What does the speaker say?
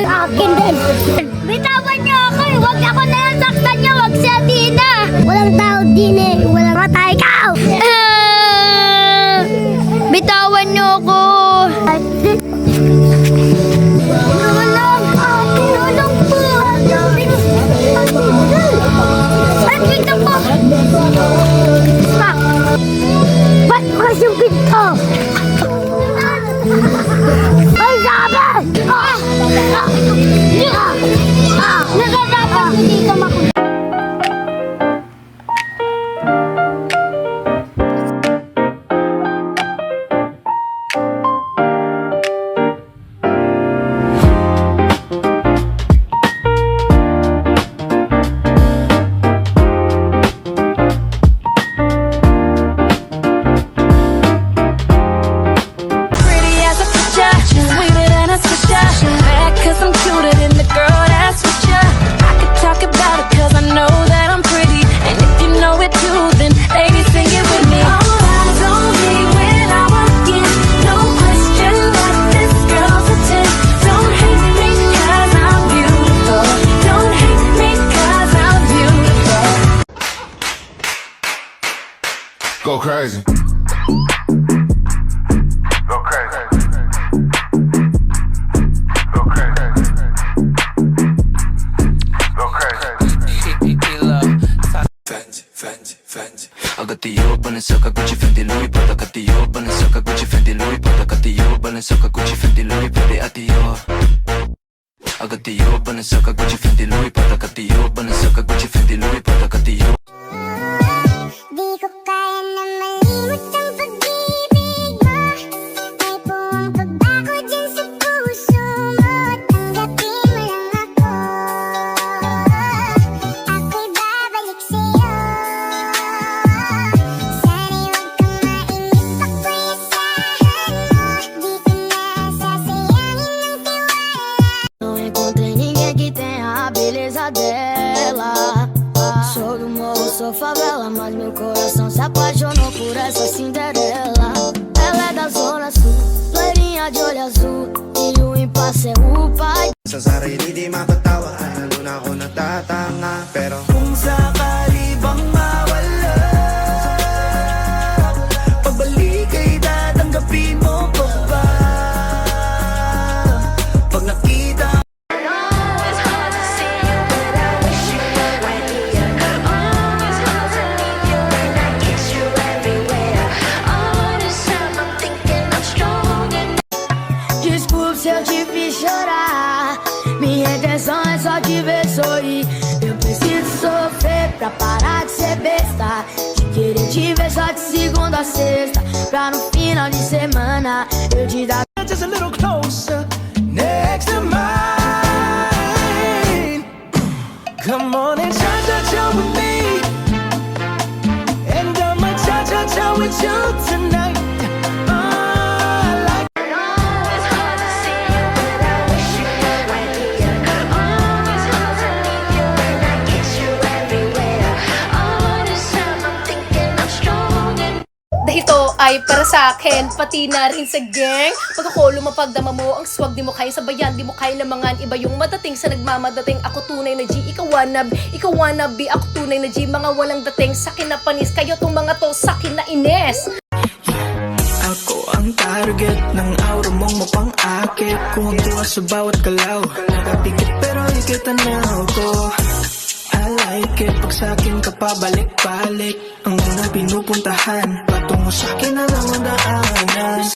Akin din. Bitawan niyo ako eh. Huwag ako na lang saktan niyo. Huwag si Athena. Walang tao din eh. Walang matay ikaw. Bitawan niyo ako. Tulong. Tulong po. Ay, dito po. Ba't bukas yung pinto? Ay, sabi! Nagagapan ko dito makulit. Go crazy. Go crazy. Go crazy. Go crazy. Fancy. I got the old Balenciaga, Gucci, Fendi, Louis Prada. Got the old Balenciaga, Gucci, Fendi, Louis Prada. Got the old Balenciaga, Gucci, Fendi, Louis Prada. I got the old Balenciaga, Gucci, Fendi, Louis Prada. Got the old Balenciaga, Gucci, Fendi, Louis Prada. Got the old. Di ko kaya na malimot ang pag-ibig mo. May buong pagbago dyan sa puso mo. Tanggapin mo lang ako. Ako'y babalik sa'yo. Sana'y huwag kang mainip. Ako'y asahan mo. Di ko na sasayangin ng tiwala. Não encontrei ninguém que tenha a beleza dela. Sou do morro, sou favela, mas meu coração se apaixonou por essa Cinderela. Ela é da zona sul, loirinha de olho azul, e o impasse é o pai. Sa sarili di makatawa, lalo na ako natatanga. Pero kung sakali bang mawala, pagbalik ay tatanggapin mo pa ba? Pag nakita Desculpe se eu te fiz chorar. Minha intenção é só te ver sorrir. Eu preciso sofrer pra parar de ser besta, de querer te ver só de segunda a sexta, pra no final de semana eu te dar. just a little closer, next to mine. Come on and cha-cha-cha with me, and I'ma cha-cha-cha with you tonight. Ito ay para sa akin, pati na rin sa gang. Pag ako lumapagdama mo, ang swag di mo kaya sabayan, di mo kaya lamangan. Iba yung madating sa nagmamadating. Ako tunay na G, ikaw wannabe, ako tunay na G. Mga walang dating, sakin na panis. Kayo tong mga to, sakin na ines. Ako ang target ng aura mong mapang-akit. Kung tuwa sa bawat galaw, nakapikit pero ikita na ako. I like it, pag sa'kin ka pabalik-balik. Ang unang pinupuntahan, patungo sa'kin na lang ang daanan.